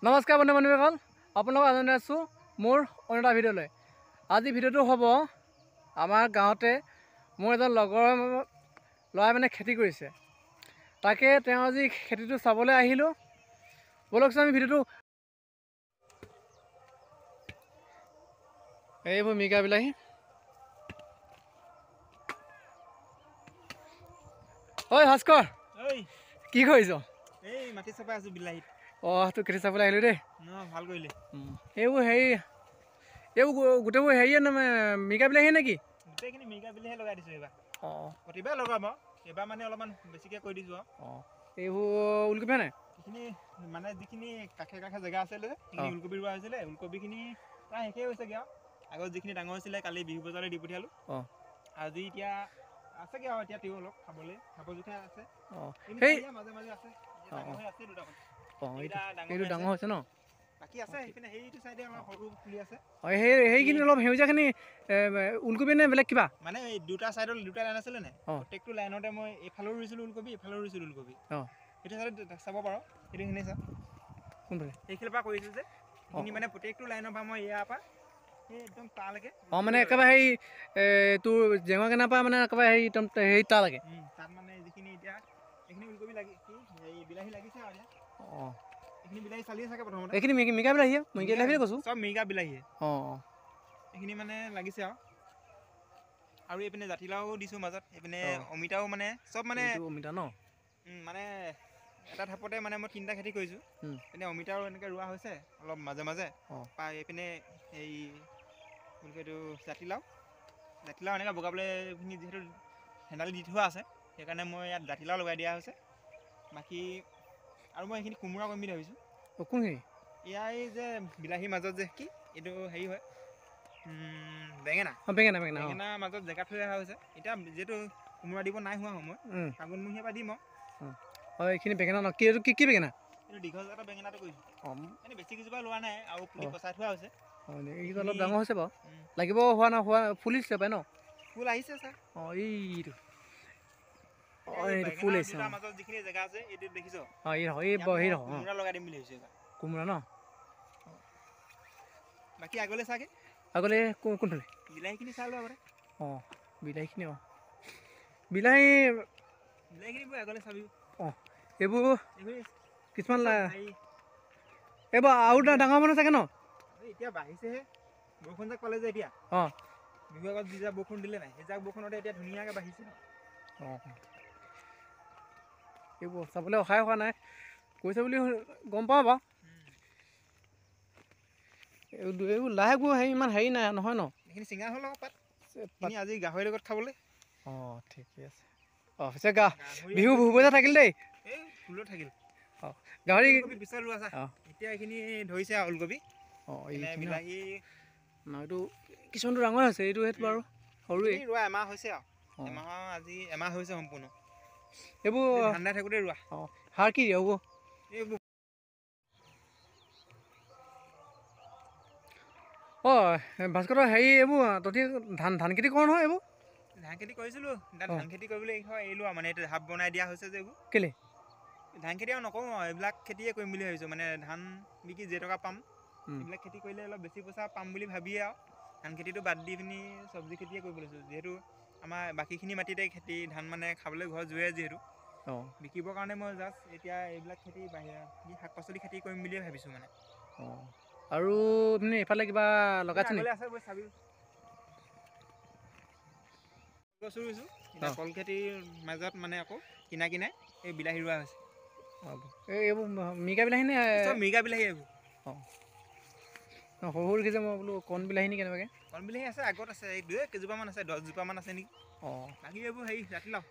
নমস্কাৰ বন্ধুসকল, আপোনালোকক আদৰণি জনাইছোঁ মোৰ অন্য এটা ভিডিঅ'লৈ। আজি ভিডিঅ'টো হ'ব আমাৰ গাঁৱতে মোৰ এজন লগৰ ল'ৰাই মানে খেতি কৰিছে, তাকে তেওঁ আজি খেতিটো চাবলৈ আহিলোঁ। ব'লকচোন আমি ভিডিঅ'টো। এইবোৰ মিগা বিলাহী। ঐ ভাস্কৰ, কি কৰিছ? এই মাটি চপাই আছোঁ বিলাহীত। অঁ, তোৰ খেতি চাবলৈ আহিলোঁ দেই। ভাল কৰিলে। এইবোৰ গোটেইবোৰ হেৰিয়ে মিগা বিলাহী নেকি? গোটেইখিনি মিগা বিলাহীয়ে লগাই দিছোঁ এইবাৰ। অঁ, প্ৰতিবাৰ লগাম আৰু এইবাৰ মানে অলপমান বেছিকৈ কৰি দিছোঁ আৰু। অঁ, এইবোৰ ওলকবি নাই? এইখিনি মানে যিখিনি কাষে কাষে জেগা আছিলে সেইখিনি ওলকবি ৰোৱা হৈছিলে। ওলকবিখিনি প্ৰায় শেষেই হৈছেগৈ আৰু। আগত যিখিনি ডাঙৰ হৈছিলে কালি বিহু বজাৰলৈ দি পঠিয়ালোঁ। অঁ, আজি এতিয়া আছেগৈ আৰু এতিয়া তেওঁ অলপ খাব জোখা আছে। অঁ, সেই মাজে মাজে আছে ডাঙৰ হৈ আছে দুটামান। অঁ, এইটো ডাঙৰ হৈছে ন? বাকী আছে সেইপিনে সেইটো চাইডে আমাৰ সৰু পুলি আছে। অঁ, সেইখিনি অলপ সেউজীয়াখিনি ওলকবি নে বেলেগ কিবা? মানে এই দুটা চাইডত দুটা লাইন আছিলে নাই, অঁ, প্ৰত্যেকটো লাইনতে মই এইফালেও ৰুইছিলোঁ ওলকবি, এইফালেও ৰুইছিলোঁ ওলকবি। অঁ, সেইটো চাইডত চাব পাৰোঁ, সেইটোখিনি চাওক। কোনফালে? সেইখিনিৰ পৰা কৰিছোঁ যে সেইখিনি মানে প্ৰত্যেকটো লাইনৰ পৰা মই ইয়াৰ পৰা সেই একদম তালৈকে। অঁ, মানে একেবাৰে তোৰ জেঙৰ কেনাৰ পৰা মানে একেবাৰে হেৰি তালৈকে। তাত মানে যিখিনি এতিয়া এইখিনি ওলকবি বিলাহী লাগিছে আৰু এতিয়া। অঁ, এইখিনি বিলাহী চালিয়ে চাগে প্ৰথমতে। এইখিনি মিগা বিলাহীয়ে, মিগা বিলাহীয়ে কৈছোঁ। চব মিগা বিলাহীয়ে। অঁ, এইখিনি মানে লাগিছে আৰু এইপিনে জাতিলাও দিছোঁ মাজত। এইপিনে অমিতাও মানে চব মানে অমিতা ন? মানে এটা ঠাপতে মানে মই 3টা খেতি কৰিছোঁ। এইপিনে অমিতাও এনেকৈ ৰোৱা হৈছে অলপ মাজে মাজে। এইপিনে এই এইটো জাতিলাও এনেকৈ বগাবলৈ এইখিনি যিহেতু হেণ্ডালি দি থোৱা আছে, সেইকাৰণে মই ইয়াত জাতিলাও লগাই দিয়া হৈছে। বাকী আৰু মই এইখিনি কোমোৰা কৰিম বুলি ভাবিছোঁ। কোনখিনি? এয়া এই যে বিলাহীৰ মাজত যে কি এইটো হেৰি হয়, বেঙেনা। বেঙেনাৰ মাজত জেগা থৈ অহা হৈছে। এতিয়া যিহেতু কোমোৰা দিব নাই হোৱা সময়, ফাগুনমহীয়াৰ পৰা দিম আৰু। অঁ, এইখিনি বেঙেনা ন? কি বেঙেনা? এইটো দীঘল জাতৰ বেঙেনাটো কৰিছোঁ। অঁ, এনেই বেছি কেইজোপা লোৱা নাই আৰু পুলি পচাই থোৱা হৈছে। অঁ, এইটো অলপ ডাঙৰ হৈছে বাৰু। লাগিব হোৱা ফুলিছে পাই ন? ফুল আহিছে ছাৰ। অঁ, এইটো ফুল বেঙেনাৰ আহিছে। দুটাৰ মাজত যিখিনি জেগা আছে এইটো দেখিছ? অঁ, কোমোৰা লগাই দিম বুলি ভাবিছোঁ এইবাৰ। কোমোৰা ন? বাকী আগলৈ চাগে আগলৈ কোনফালে? বিলাহীখিনি চাই লোৱা আগতে। অঁ, বিলাহীখিনি বিলাহীখিনি বোৰ আগলৈ চাবি। অঁ, এইবোৰ কিছুমান হেৰি এইবোৰ আৰু ডাঙৰ মানুহ চাগে ন? এতিয়া বাঢ়িছেহে, বৰষুণ যাক পালে যে এতিয়া। অঁ, বিহুৰ আগত যি যাক বৰষুণ দিলে নাই, সেই যাক বৰষুণতে এতিয়া ধুনীয়াকৈ বাঢ়িছে। অঁ, এইবোৰ চাবলৈ অহাই হোৱা নাই, কৈছে বুলি গম পাওঁ বাৰু। এইবোৰ লাইবোৰ ইমান হেৰি নাই নহয় ন? এইখিনি চিঙা হ'ল আকৌ পাত। এইখিনি আজি গাহৰিৰ লগত খাবলৈ। অঁ, ঠিকে আছে। অঁ, পিছে বিহু বজা থাকিল দেই। এই ফুলত থাকিল। অঁ, গাহৰি পিছত ৰোৱা চা। অঁ, এতিয়া এইখিনি ধৰিছে আৰু ওলকবি। অঁ, এইখিনি বিলাহী এইটো কিছুমানটো ডাঙৰ হৈছে, এইটো বাৰু সৰুৱেই। ৰোৱা এমাহ হৈছে আৰু এমাহৰ আজি এমাহ হৈছে সম্পূৰ্ণ। এইবোৰ ঠাণ্ডাই থাকোঁতে ৰোৱা। অঁ, সাৰ কি দিয়ে এইবোৰ? এইবোৰ অঁ, ভাস্কৰ হেৰি এইবোৰ তহঁতি ধান খেতি কৰ নহয় এইবোৰ? ধান খেতি কৰিছিলোঁ, এতিয়া ধান খেতি কৰিবলৈ এৰিলোঁ আৰু মানে এইটো হাব বনাই দিয়া হৈছে যে এইবোৰ। কেলে? ধান খেতি আৰু নকৰোঁ আৰু এইবিলাক খেতিয়ে কৰিম বুলি ভাবিছোঁ। মানে ধান বিকি যেইটকা পাম, এইবিলাক খেতি কৰিলে অলপ বেছি পইচা পাম বুলি ভাবিয়ে আৰু ধান খেতিটো বাদ দি পিনি চব্জি খেতিয়ে কৰিব লৈছোঁ। যিহেতু আমাৰ বাকীখিনি মাটিতে খেতি ধান মানে খাবলৈ ঘৰত জোৰে যিহেতু। অঁ, বিকিবৰ কাৰণে মই জাষ্ট এতিয়া এইবিলাক খেতি বাহিৰা শাক পাচলি খেতি কৰিম বুলিয়ে ভাবিছোঁ মানে। অঁ, আৰু তুমি এইফালে কিবা লগাইছা নেকি? আগলৈ আছে বৈ চাবি। কচু ৰুইছোঁ। এতিয়া কল খেতিৰ মাজত মানে আকৌ কিনাই এই বিলাহী ৰোৱা হৈছে। অঁ, এইবোৰ মিগা বিলাহী নে? চব মিগা বিলাহী এইবোৰ। অঁ, সৰু দেখিছে, মই বোলো কণ বিলাহী নি কেনেবাকৈ। কণ বিলাহী আছে, আগত আছে, এই কেইজোপামান আছে, 10জোপামান আছে নেকি। অঁ, বাকী এইবোৰ হেৰি জাতিলাও।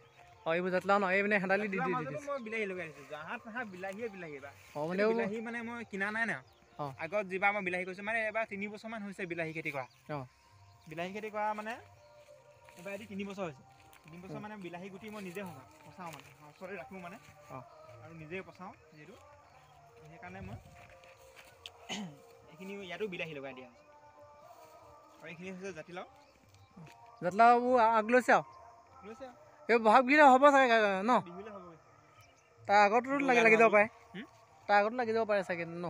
অঁ, এইবোৰ জাতিলাও ন? এই মানে হেণ্ডালি দি জাতিলাওৰ মাজতো দিছে। মই বিলাহী লগাই দিছোঁ। জাহা তাহা বিলাহীয়ে বিলাহী এইবাৰ। অঁ, মানে এইটো বিলাহী মানে মই কিনা নাই ন। অঁ, আগত যিবাৰ মই বিলাহী কৰিছোঁ, মানে এইবাৰ 3 বছৰমান হৈছে বিলাহী খেতি কৰা। অঁ, বিলাহী খেতি কৰা মানে এইবাৰ এটি 3 বছৰ হৈছে। 3 বছৰ মানে বিলাহী গুটি মই নিজে পচাওঁ মানে ওচৰতে ৰাখোঁ মানে। অঁ, আৰু নিজে পচাওঁ যিহেতু, সেইকাৰণে মই এইখিনি ইয়াতো বিলাহী লগাই দিয়া হৈছে। আৰু এইখিনি হৈছে জাতিলাও। জাতিলাওবোৰ আগ লৈছে আৰু লৈছে এই বহাগ বিহুলৈ হ'ব চাগে ন? বিহুলৈ হ'বগৈ। তাৰ আগতো লাগি যাব পাৰে। তাৰ আগতো লাগি যাব পাৰে চাগে ন?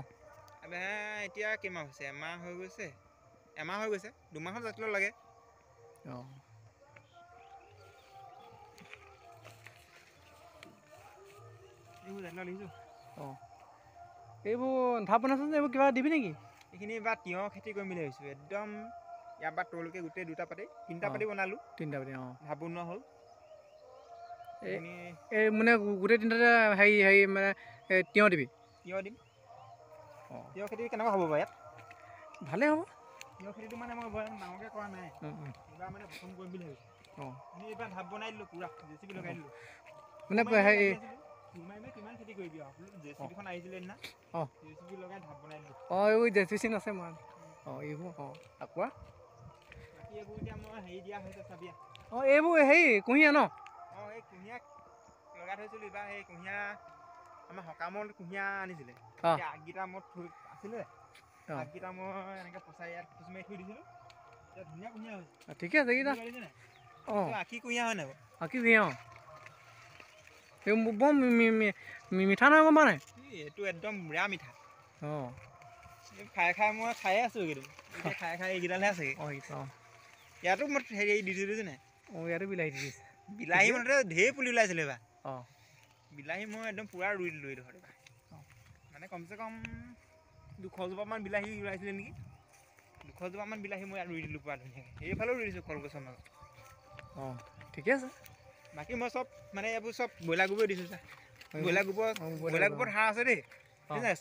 এতিয়া কেইমাহ হৈছে? এমাহ হৈ গৈছে, 2 মাহত জাতিলাও লাগে। অঁ এইবোৰ জাতিলাও দেখিছোঁ। অঁ এইবোৰ ঢাপ বনাইছোঁ যে এইবোৰ কিবা দিবি নেকি? এইখিনি এইবাৰ তিয়ঁহ খেতি কৰিম বুলি ভাবিছোঁ। একদম ইয়াৰ পৰা তললৈকে গোটেই 2টা পাতি 3টা পাতি বনালোঁ, 3টা পাতি। অঁ ঢাপ বনোৱা হ'ল। এইখিনি এই মানে গোটেই 3টাতে হেৰি মানে তিয়ঁহ দিবি? তিয়ঁহ দিম। অঁ তিয়ঁহ খেতি কেনেকুৱা হ'ব বাৰু ইয়াত? ভালেই হ'ব। তিয়ঁহ খেতিটো মানে মই বৰ ডাঙৰকৈ কৰা নাই, এইবাৰ মানে প্ৰথম কৰিম বুলি ভাবিছোঁ। অঁ এইবাৰ ঢাপ বনাই দিলোঁ, পুৰা JCB লগাই দিলোঁ। মানে হেৰি কিমান খেতি কৰিবি আৰু JCBখন আহিছিলে সেইদিনা, অঁ JCB লগাই ঢাপ বনাই দিলোঁ। অঁ এইবোৰ JCB চিন আছে মই। অঁ এইবোৰ আকৌ বাকী এইবোৰ এতিয়া মই হেৰি দিয়া হৈছে চাবি। অঁ এইবোৰ হেৰি কুঁহিয়া ন? অঁ এই কুঁহিয়াক লগাই থৈছিলোঁ। এইবাৰ সেই কুঁহিয়া আমাৰ সকামত কুঁহিয়া আনিছিলে, অঁ এতিয়া আগকেইটা মই থৈ আছিলে, অঁ আগকেইটা মই এনেকৈ পচাই ইয়াত খুচি মাৰি থৈ দিছিলোঁ। এতিয়া ধুনীয়া কুঁহিয়া হৈছে। ঠিকে আছে এইকেইটা। নাই অঁ আখি কুঁহিয়া হয় নাই বাৰু? আখি কুঁহিয়া। অঁ এই বৰ মিঠা নহয়, গম পাৱ নাই? এইটো একদম বেয়া মিঠা। অঁ খাই মই খায়ে আছোঁ এইকেইদিন। এতিয়া খাই এইকেইডালহে আছেগৈ। অঁ ইয়াতো মই হেৰি দি দিছিলোঁ যে নাই। অঁ ইয়াতো বিলাহী দি দিছে। বিলাহী মানে ঢেৰ পুলি ওলাইছিলে এইবাৰ। অঁ বিলাহী মই একদম পূৰা ৰুই দিলোঁ এইডোখৰত এইবাৰ। মানে কমচে কম 200জোপামান বিলাহী ওলাইছিলে নেকি? 200জোপামান বিলাহী মই ইয়াত ৰুই দিলোঁ পূৰা ধুনীয়াকৈ। সেইফালেও ৰুই দিছোঁ কলগছৰ মাজত। অঁ ঠিকে আছে। বাকী মই চব মানে এইবোৰ চব ব্ৰইলাৰ গোবৰ দিছোঁ চা। ব্ৰইলাৰ গোবৰত সাৰ আছে দেই।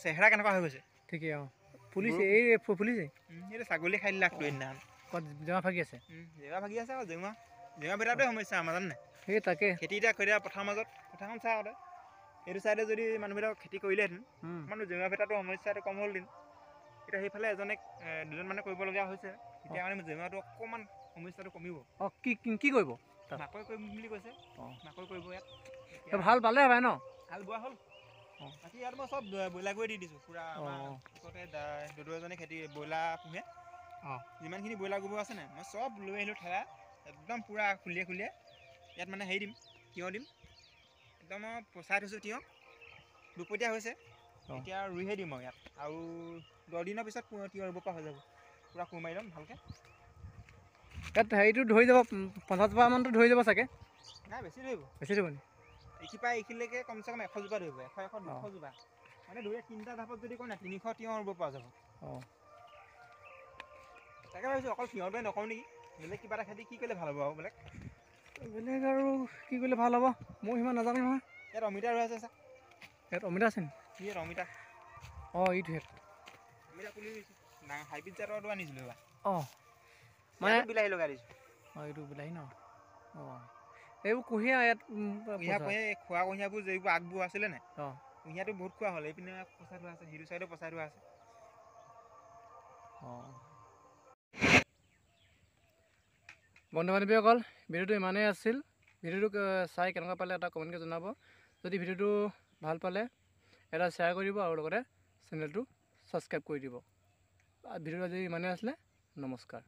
চেহেৰা কেনেকুৱা হৈ গৈছে? ঠিকেই। অঁ ফুলিছে, এই ফুলিছে। এইটো ছাগলী খাই দিলে সেইদিনাখন। ক'ত জেওৰা ভাগি আছে? জেওৰা ভাগি আছে আকৌ জেওৰা ভেটাটোৱে সমস্যা আমাৰ, জান নাই? সেই তাকে খেতি এতিয়া পথাৰৰ মাজত, পথাৰখন চা আগতে, এইটো চাইডে যদি মানুহবিলাকক খেতি কৰিলেহেঁতেন অকণমান জেওৰা ভেটাটো সমস্যাটো কম হ'লহেঁতেন। এতিয়া সেইফালে দুজনমানে কৰিবলগীয়া হৈছে। তেতিয়া মানে জেওৰাটো অকণমান সমস্যাটো কমিব। অঁ কি কৰিব? মাকৈ কৰিম বুলি কৈছে। অঁ মাকৈ কৰিব ইয়াত। ভাল পালে হপাই ন? হাল বোৱা হ'ল। অঁ বাকী ইয়াত মই চব ব্ৰইলাৰ গৈ দি দিছোঁ পূৰা। আমাৰ অঁ ওচৰতে দুজনে ব্ৰইলাৰ পোহে। অঁ যিমানখিনি ব্ৰইলাৰ গোবৰ আছে নাই, মই চব লৈ আহিলোঁ ঠেলা, একদম পূৰা খুলিয়ে ইয়াত মানে হেৰি দিম, তিয়ঁহ দিম। একদম মই পচাই থৈছোঁ তিয়ঁহ, দুপতীয়া হৈছে। অঁ এতিয়া ৰুইহে দিম আৰু ইয়াত। আৰু 10 দিনৰ পিছত তিয়ঁহ ৰুব পৰা হৈ যাব। পূৰা কোৰ মাৰি ল'ম ভালকৈ। ইয়াত হেৰিটো ধৰি যাব, 50জোপামানটো ধৰি যাব চাগে? নাই বেছি ধৰিব। বেছি ধৰিব নি? এইখিনিৰপৰা এইখিনিলৈকে কমচে কম 100 জোপা ধৰিব। 100, 200 অঁ জোপা। মানে 3টা ঢাপত যদি কৰোঁ নাই, 300 তিয়ঁহ ৰুব পৰা যাব। অঁ তাকে ভাবিছোঁ অকল তিয়ঁহটোৱে নকৰোঁ নেকি? বেলেগ কিবা এটা খেতি কি কৰিলে ভাল হ'ব আৰু বেলেগ? বেলেগ আৰু কি কৰিলে ভাল হ'ব? ময়ো সিমান নাজানো নহয়। ইয়াত অমিতা ৰুই আছে চা। ইয়াত অমিতা আছে নি? ইয়াত অমিতা। অঁ এইটোহে। অমিতা পুলি ৰুইছোঁ। হাইব্ৰিড জাতৰটো আনিছিলোঁ এইবাৰ। অঁ মানে ইয়াতো বিলাহী লগাই দিছোঁ। অঁ এইটো বিলাহী ন? অঁ এইবোৰ কুঁহিয়াৰ ইয়াত কুঁহিয়াৰ খোৱা কুঁহিয়াৰবোৰ যিবোৰ আগবোৰ আছিলে নাই, অঁ কুঁহিয়াৰটো বহুত খোৱা হ'ল। এইপিনে পচাই থোৱা আছে, সিটো চাইডেও পচাই থোৱা আছে। অঁ বন্ধু বান্ধৱীসকল, ভিডিঅ'টো ইমানেই আছিল। ভিডিঅ'টো চাই কেনেকুৱা পালে এটা কমেণ্টকৈ জনাব। যদি ভিডিঅ'টো ভাল পালে এটা শ্বেয়াৰ কৰি দিব আৰু লগতে চেনেলটো ছাবস্ক্ৰাইব কৰি দিব। ভিডিঅ'টো আজি ইমানেই আছিলে। নমস্কাৰ।